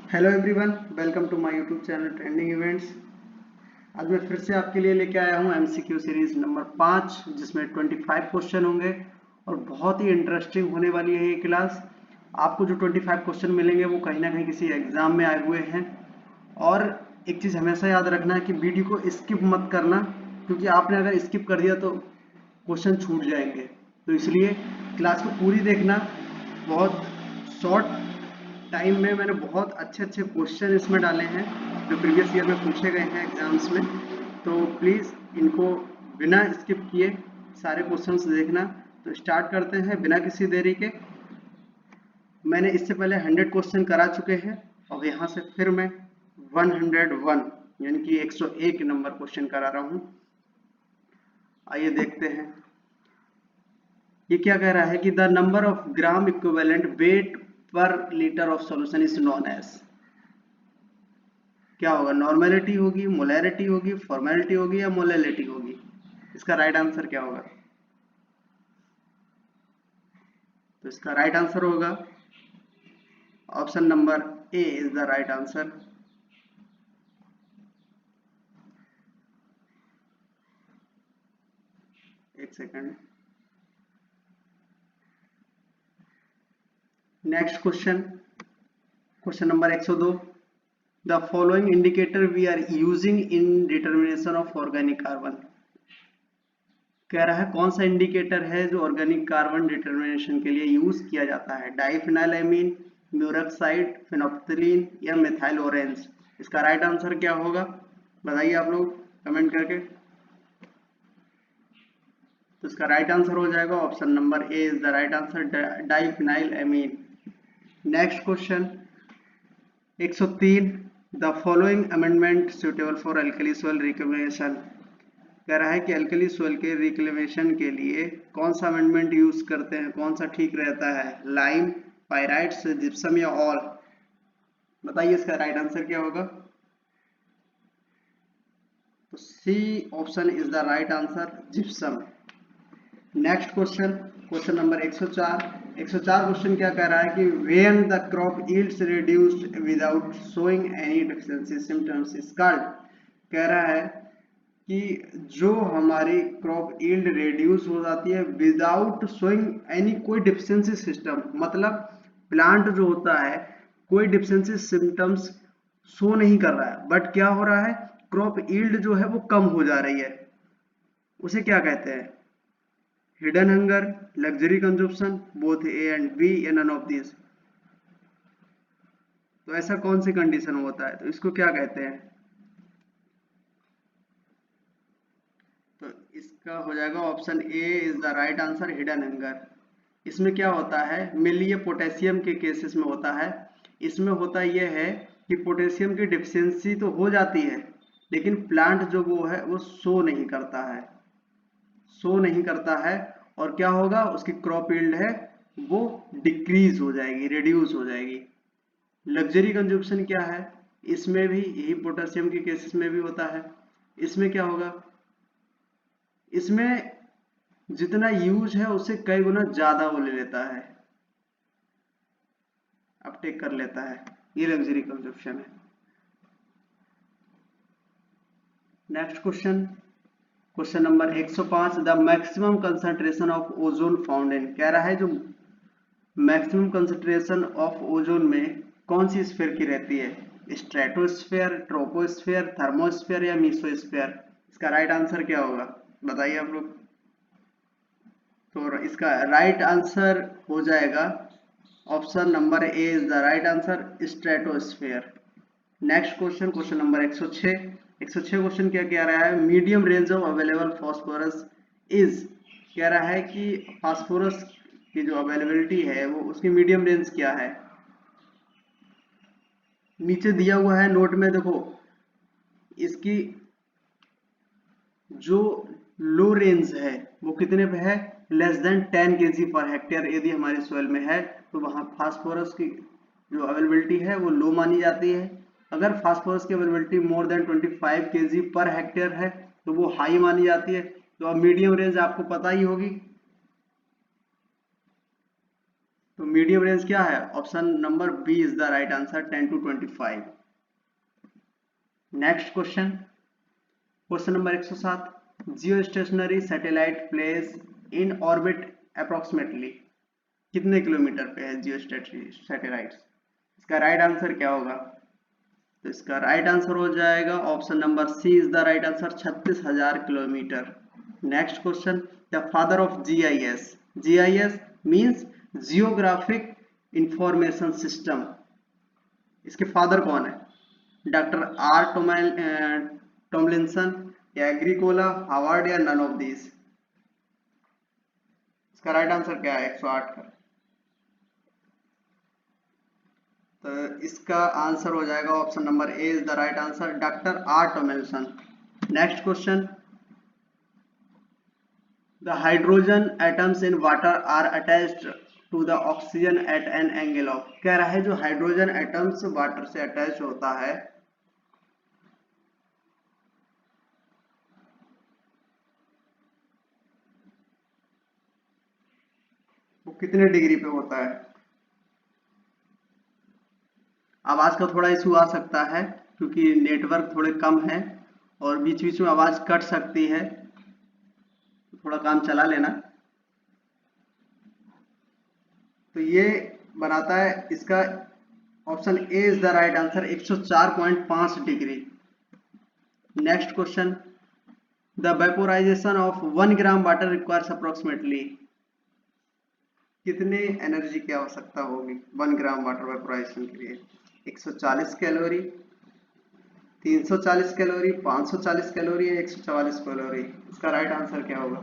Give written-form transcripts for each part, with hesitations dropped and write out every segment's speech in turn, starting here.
Hello everyone, welcome to my YouTube channel trending events. आज मैं फिर से आपके लिए लेके आया हूँ एमसीक्यू सीरीज नंबर 5, जिसमें 25 क्वेश्चन होंगे और बहुत ही इंटरेस्टिंग होने वाली है ये क्लास। आपको जो 25 क्वेश्चन मिलेंगे वो कहीं ना कहीं किसी एग्जाम में आए हुए हैं। और एक चीज़ हमेशा याद रखना है कि वीडियो को स्किप मत करना, क्योंकि आपने अगर स्किप कर दिया तो क्वेश्चन छूट जाएंगे। तो इसलिए क्लास को पूरी देखना। बहुत शॉर्ट टाइम में मैंने बहुत अच्छे अच्छे क्वेश्चन इसमें डाले हैं जो प्रीवियस ईयर में पूछे गए हैं एग्जाम्स में। तो प्लीज़ इनको बिना स्किप किए सारे क्वेश्चंस देखना। तो स्टार्ट करते हैं बिना किसी देरी के। मैंने इससे पहले 100 क्वेश्चन करा चुके हैं और यहाँ से फिर मैं 101 यानी कि 101 नंबर क्वेश्चन करा रहा हूँ। आइए देखते हैं ये क्या कह रहा है कि the number of gram equivalent weight per litre of solution is known as. क्या होगा? नॉर्मेलिटी होगी, मोलैरिटी होगी, फॉर्मेलिटी होगी या मोलैलिटी होगी? इसका राइट आंसर क्या होगा? तो इसका राइट आंसर होगा option number A is the right answer. एक second. Next question, question number 102। The following indicator we are using in determination of organic carbon. कह रहा है कौन सा इंडिकेटर है जो ऑर्गेनिक कार्बन डिटर्मिनेशन के लिए यूज किया जाता है? डाइफिनाइलएमीन, म्यूरक्साइड, फिनोप्थलीन या मिथाइल ऑरेंज? इसका राइट आंसर क्या होगा? बताइए आप लोग कमेंट करके। तो इसका राइट आंसर हो जाएगा option number A is the right answer, diphenylamine. Next question 103। The following amendment suitable for alkali soil recommendation. कह रहा है कि अल्कली सोइल के रिक्लेमेशन के लिए कौन सा अमेंडमेंट यूज करते हैं, कौन सा ठीक रहता है? लाइम, पाइराइट्स, जिप्सम या ऑल? बताइए इसका राइट आंसर क्या होगा? तो C option is the right answer, gypsum. Next question, question number 104। 104 क्वेश्चन क्या कह रहा है कि when the crop yields reduced without showing any deficiency symptoms is called. कह रहा है कि जो हमारी क्रॉप यील्ड रिड्यूस हो जाती है विदाउट शोइंग एनी कोई डिफिशिएंसी सिस्टम, मतलब प्लांट जो होता है कोई डिफिशिएंसी सिम्टम्स शो नहीं कर रहा है, बट क्या हो रहा है, क्रॉप यील्ड जो है वो कम हो जा रही है, उसे क्या कहते हैं? Hidden hunger, luxury consumption, both A and B या नन ऑफ दिस? तो ऐसा कौन सी कंडीशन होता है, तो इसको क्या कहते हैं? तो इसका हो जाएगा option A is the right answer, hidden hunger. इसमें क्या होता है, मेनली ये पोटेशियम के केसेस में होता है। इसमें होता यह है कि पोटेशियम की डिफिशियंसी तो हो जाती है, लेकिन प्लांट जो वो है वो शो नहीं करता है, शो नहीं करता है। और क्या होगा, उसकी क्रॉप यील्ड है वो डिक्रीज हो जाएगी, रिड्यूस हो जाएगी। लग्जरी कंजप्शन क्या है? इसमें भी यही पोटेशियम के केसेस में भी होता है। इसमें क्या होगा, इसमें जितना यूज है उससे कई गुना ज्यादा वो ले लेता है, अपटेक कर लेता है। ये लग्जरी कंजप्शन है। Next question, question number 105। The maximum concentration of ozone found in. कह रहा है जो मैक्सिमम कंसंट्रेशन ऑफ ओजोन में कौन सी स्फीयर की रहती है? स्ट्रेटोस्फीयर, ट्रोपोस्फीयर, थर्मोस्फीयर या मीसोस्फीयर? इसका राइट आंसर क्या होगा? बताइए आप लोग। तो इसका राइट आंसर हो जाएगा option number A is the right answer, stratosphere. Next question, question number 106। 106 question क्या कह रहा है, medium range of available phosphorus is. कह रहा है कि फास्फोरस की जो अवेलेबिलिटी है वो उसकी मीडियम रेंज क्या है? नीचे दिया हुआ है नोट में, देखो इसकी जो लो रेंज है वो कितने पे है? Less than 10 KG per hectare यदि हमारे सोइल में है तो वहां फास्फोरस की जो अवेलेबिलिटी है वो लो मानी जाती है। अगर फास्फोरस की availability more than 25 KG per hectare है तो वो हाई मानी जाती है। तो अब मीडियम रेंज आपको पता ही होगी। तो मीडियम रेंज क्या है? Option number B is the right answer, 10 to 25। Next question, question number 107, geostationary satellite place in orbit approximately, कितने किलोमीटर पे है जियो सैटेलाइट? इसका राइट आंसर क्या होगा? तो इसका राइट आंसर हो जाएगा option number C is the right answer, 36,000 kilometre. Next question, the father of GIS, GIS means geographic information system, इसके फादर कौन है? डॉक्टर आर टॉमलिंसन या एग्रीकोला, हार्वर्ड या नन ऑफ दीज? इसका राइट आंसर क्या है 108 का? तो इसका आंसर हो जाएगा option number A is the right answer, doctor R Tomlinson. Next question, the hydrogen atoms in water are attached to the oxygen at an angle of, कह रहा है जो हाइड्रोजन एटम्स वाटर से अटैच होता है वो कितने डिग्री पे होता है? आवाज का थोड़ा इशू आ सकता है क्योंकि नेटवर्क थोड़े कम है और बीच बीच में आवाज कट सकती है, थोड़ा काम चला लेना। तो ये बनाता है इसका option A is the right answer, 104.5 degree. Next question, the vaporisation of 1 gram water requires approximately, कितने एनर्जी की आवश्यकता होगी 1 ग्राम वाटर वेपोराइजेशन के लिए? 140 कैलोरी, 340 कैलोरी, 540 कैलोरी या 144 कैलोरी? इसका राइट आंसर क्या होगा?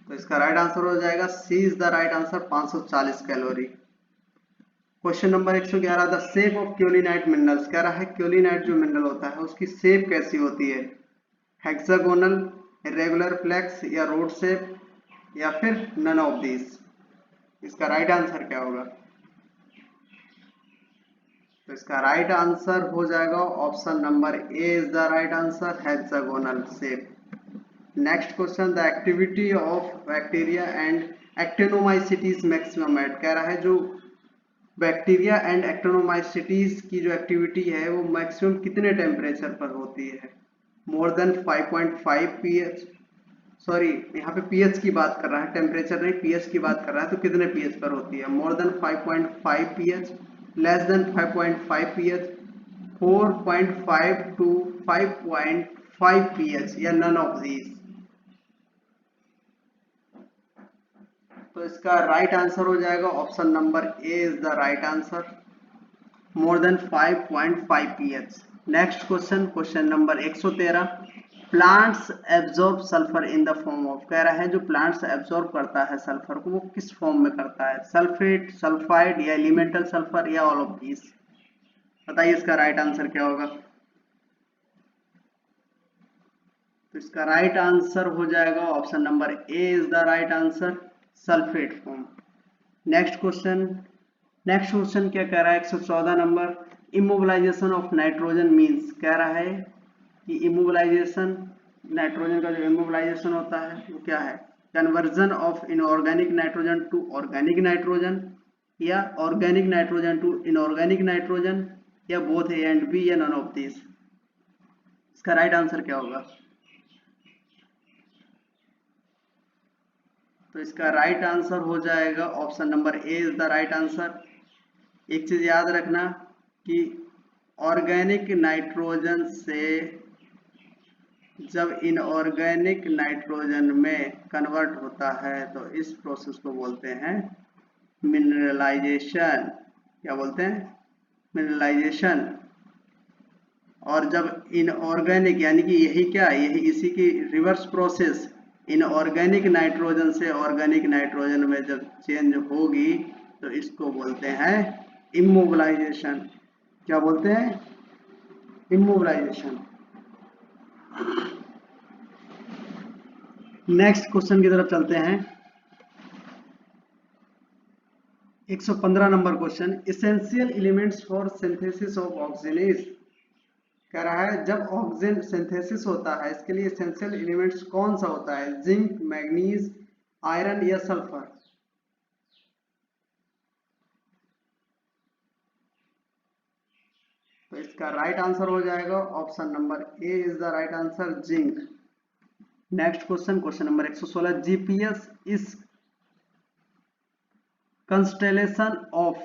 तो इसका राइट आंसर हो जाएगा C is the right answer, 540 calorie. Question number 111, the shape of kaolinite minerals, कह रहा है क्योलिनाइट जो मिनरल होता है उसकी शेप कैसी होती है? हेक्सागोनल, इरेगुलर, फ्लेक्स या रोड शेप या फिर नन ऑफ दीज? इसका राइट आंसर क्या होगा? तो इसका राइट आंसर हो जाएगा option number A is the right answer, hexagonal shape. Next question, the activity of bacteria and actinomycetes maximum at, कह रहा है जो बैक्टीरिया एंड एक्टिनोमाइसिटीज की जो एक्टिविटी है वो मैक्सिमम कितने टेम्परेचर पर होती है? मोर देन 5.5 pH, सॉरी यहाँ पे pH की बात कर रहा है, टेम्परेचर नहीं pH की बात कर रहा है, तो कितने pH पर होती है? More than 5.5 pH, less than 5.5 pH, 4.5 to 5.5 pH या नन ऑफ दीज? तो इसका राइट आंसर हो जाएगा option number A is the right answer, more than 5.5 pH। Next question, question number 113, plants absorb sulphur in the form of, कह रहा है जो plants absorb करता है सल्फर को वो किस फॉर्म में करता है? सल्फेट, सल्फाइड या एलिमेंटल सल्फर या ऑल ऑफ दीज? बताइए इसका राइट आंसर क्या होगा? तो इसका राइट आंसर हो जाएगा option number A is the right answer, sulphate form. Next question क्या कह रहा है 114 number, immobilization of nitrogen means, कह रहा है कि इमोबिलाइजेशन, नाइट्रोजन का जो इमोबिलाइजेशन होता है वो क्या है? Conversion of inorganic nitrogen to organic nitrogen या organic nitrogen to inorganic nitrogen या बोथ ए एंड बी या नन ऑफ दिस? इसका राइट आंसर क्या होगा? तो इसका राइट आंसर हो जाएगा option number A is the right answer. एक चीज याद रखना कि ऑर्गेनिक नाइट्रोजन से जब इनऑर्गेनिक नाइट्रोजन में कन्वर्ट होता है तो इस प्रोसेस को बोलते हैं मिनरलाइजेशन। क्या बोलते हैं? मिनरलाइजेशन। और जब इनऑर्गेनिक यानी कि यही क्या, यही इसी की रिवर्स प्रोसेस, इनऑर्गेनिक नाइट्रोजन से ऑर्गेनिक नाइट्रोजन में जब चेंज होगी तो इसको बोलते हैं इमोबिलाइजेशन। क्या बोलते हैं? इमोबिलाइजेशन। नेक्स्ट क्वेश्चन की तरफ चलते हैं। 115 number question, essential elements for synthesis of oxygen, कह रहा है जब ऑक्सीजन सिंथेसिस होता है इसके लिए एसेंशियल एलिमेंट्स कौन सा होता है? जिंक, मैग्नीज, आयरन या सल्फर? तो इसका राइट आंसर हो जाएगा option number A is the right answer, zinc. Next question, question number 116, GPS is constellation of,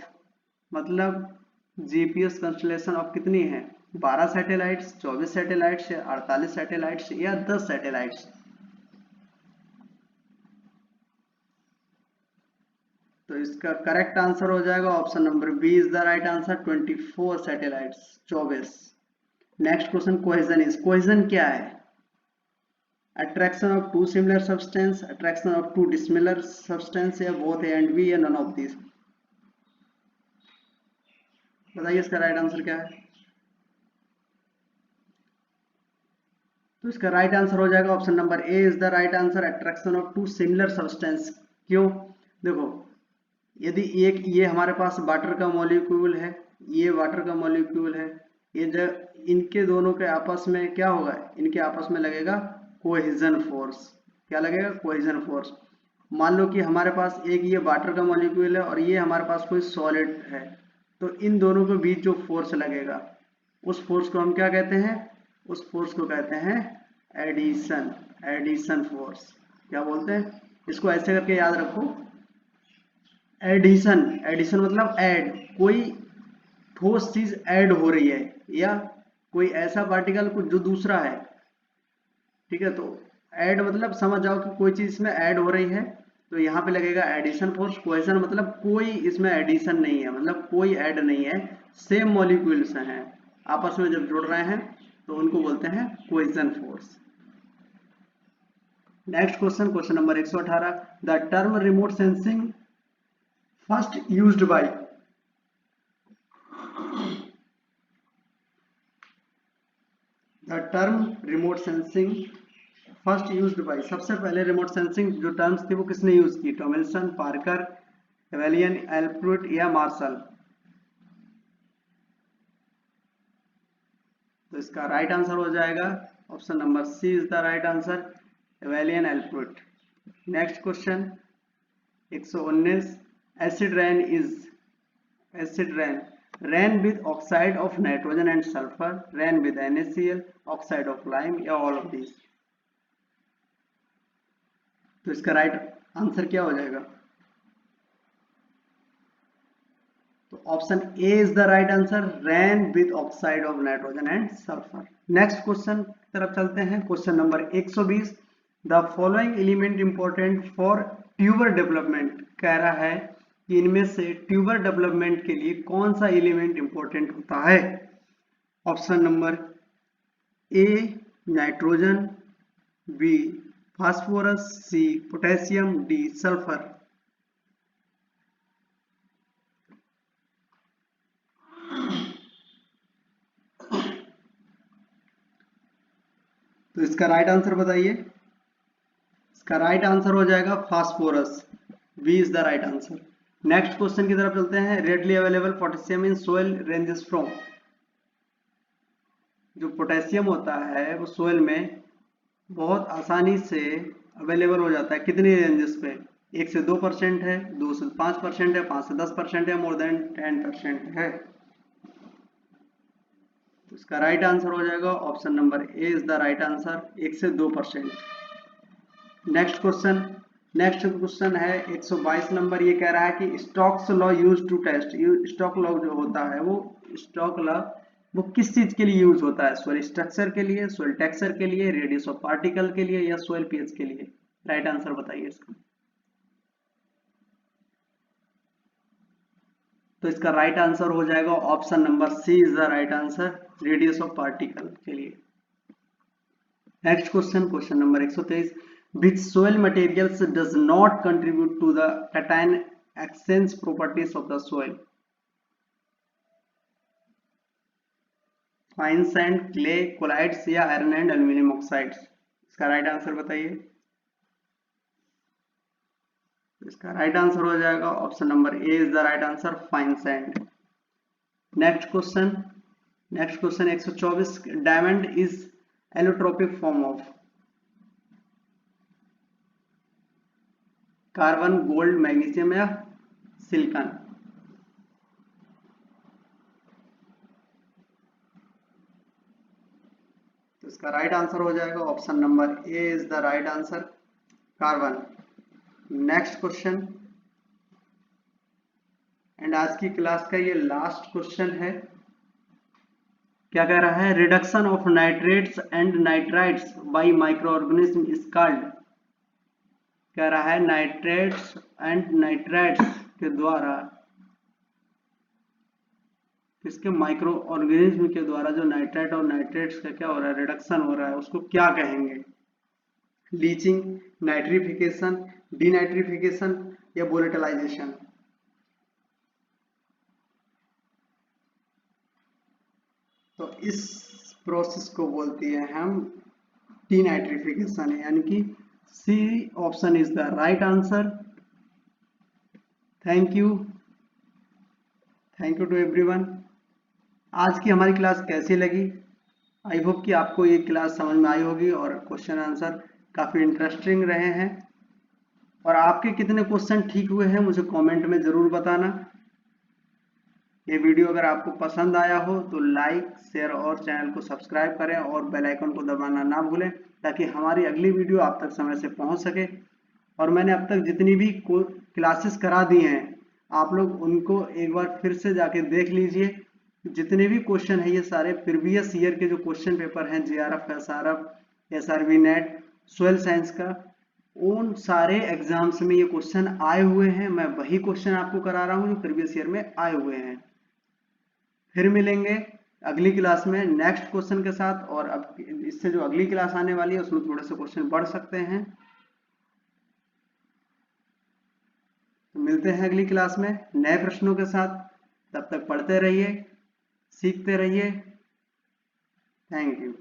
मतलब जीपीएस कंस्टेलेशन ऑफ कितनी है? 12 सैटेलाइट्स, 24 सैटेलाइट्स या 48 सैटेलाइट्स या 10 सैटेलाइट्स? तो इसका करेक्ट आंसर हो जाएगा option number B is the right answer, 24 satellites, 24। Next question, cohesion is, cohesion क्या है? Attraction of two similar substance, attraction of two dissimilar substance, या बोथ ए एंड बी, या none of this? बताइए इसका right answer क्या है? तो इसका राइट आंसर हो जाएगा option number A is the right answer, attraction of two similar substance. क्यों? देखो, यदि एक ये हमारे पास वाटर का मॉलिक्यूल है, ये वाटर का मॉलिक्यूल है, ये जब इनके दोनों के आपस में क्या होगा? इनके आपस में लगेगा कोहेजन फोर्स। क्या लगेगा? Cohesion force. मान लो कि हमारे पास एक ये वाटर का मॉलिक्यूल है और ये हमारे पास कोई सॉलिड है, तो इन दोनों के बीच जो फोर्स लगेगा उस फोर्स को हम क्या कहते हैं? उस फोर्स को कहते हैं एडिशन, एडिशन फोर्स। क्या बोलते हैं? इसको ऐसे करके याद रखो, एडिशन, एडिशन मतलब ऐड, कोई ठोस चीज ऐड हो रही है या कोई ऐसा पार्टिकल कुछ जो दूसरा है, ठीक है? तो ऐड मतलब समझ जाओ कि कोई चीज इसमें ऐड हो रही है, तो यहाँ पे लगेगा एडिशन फोर्स। कोहेजन मतलब कोई इसमें एडिशन नहीं है, मतलब कोई ऐड नहीं है, सेम मॉलिक्यूल्स हैं, आपस में जब जुड़ रहे हैं तो उनको बोलते हैं cohesion force. Next question, question number 118, the term remote sensing first used by, the term remote sensing first used by, सबसे पहले रिमोट सेंसिंग जो टर्म्स थी वो किसने यूज की? टॉमलिंसन, पार्कर, एवेलियन, एल्फ्रूट या मार्शल? तो इसका राइट आंसर हो जाएगा option number C is the right answer, एवेलियन, एल्फ्रूट। Next question 119, acid rain is, acid rain, rain with oxide of nitrogen and sulphur, rain with NaCl, oxide of lime, या all of this? तो इसका right answer क्या हो जाएगा? तो option A is the right answer, rain with oxide of nitrogen and sulphur. Next question की तरफ चलते हैं, question number 120, the following element important for tuber development, कह रहा है कि इनमें से ट्यूबर डेवलपमेंट के लिए कौन सा एलिमेंट इंपॉर्टेंट होता है? Option number A nitrogen, B phosphorus, C potassium, D sulphur. तो इसका राइट आंसर बताइए। इसका राइट आंसर हो जाएगा phosphorus, B is the right answer. Next question की तरफ चलते हैं, readily available potassium in soil ranges from, जो पोटेशियम होता है वो सोइल में बहुत आसानी से अवेलेबल हो जाता है, कितनी रेंजेस पे? 1 से 2% है, 2 से 5% है, 5 से 10% है, मोर देन 10% है? तो इसका राइट आंसर हो जाएगा option number A is the right answer, 1 से 2%। नेक्स्ट क्वेश्चन, नेक्स्ट क्वेश्चन है 122 नंबर, ये कह रहा है कि Stokes law use to test, Stoke law जो होता है वो, स्टोक लॉ वो किस चीज के लिए यूज होता है? सोइल स्ट्रक्चर के लिए, सोइल टेक्सचर के लिए, रेडियस ऑफ पार्टिकल के लिए, या सोइल पीएच के लिए? राइट आंसर बताइए इसका। तो इसका राइट आंसर हो जाएगा option number C is the right answer, radius of particle के लिए। Next question, question number 123, which soil materials does not contribute to the cation exchange properties of the soil? Fine sand, clay, colloids, या iron and aluminium oxides? इसका right answer बताइए। इसका right answer हो जाएगा option number A is the right answer, fine sand. Next question, next question 124, diamond is allotropic form of, carbon, gold, magnesium, या silicon? इसका right answer हो जाएगा option number A is the right answer, carbon. Next question, and आज की class का ये last question है। क्या कह रहा है? Reduction of nitrates and nitrites bye micro organism is called. कह रहा है नाइट्रेट्स एंड नाइट्राइट्स के द्वारा, किसके? माइक्रो ऑर्गेनिज्म के द्वारा जो नाइट्राइट और नाइट्रेट्स का क्या हो रहा है? रिडक्शन हो रहा है, उसको क्या कहेंगे? लीचिंग, नाइट्रिफिकेशन, डीनाइट्रिफिकेशन या वोलेटिलाइजेशन? तो इस प्रोसेस को बोलती है हम डीनाइट्रिफिकेशन, यानी कि C option is the right answer. Thank you to everyone. आज की हमारी क्लास कैसी लगी? आई होप कि आपको ये क्लास समझ में आई होगी और क्वेश्चन आंसर काफ़ी इंटरेस्टिंग रहे हैं। और आपके कितने क्वेश्चन ठीक हुए हैं मुझे कमेंट में ज़रूर बताना। ये वीडियो अगर आपको पसंद आया हो तो लाइक, शेयर और चैनल को सब्सक्राइब करें और बेल आइकन को दबाना ना भूलें, ताकि हमारी अगली वीडियो आप तक समय से पहुंच सके। और मैंने अब तक जितनी भी क्लासेस करा दी हैं, आप लोग उनको एक बार फिर से जाके देख लीजिए। जितने भी क्वेश्चन है ये सारे प्रीवियस ईयर के जो क्वेश्चन पेपर हैं, JRF, SRF, SRB net, soil science का, उन सारे एग्जाम्स में ये क्वेश्चन आए हुए हैं। मैं वही क्वेश्चन आपको करा रहा हूँ जो प्रीवियस ईयर में आए हुए हैं। फिर मिलेंगे अगली क्लास में नेक्स्ट क्वेश्चन के साथ, और अब इससे जो अगली क्लास आने वाली है उसमें थोड़े से क्वेश्चन बढ़ सकते हैं। तो मिलते हैं अगली क्लास में नए प्रश्नों के साथ। तब तक पढ़ते रहिए, सीखते रहिए। Thank you.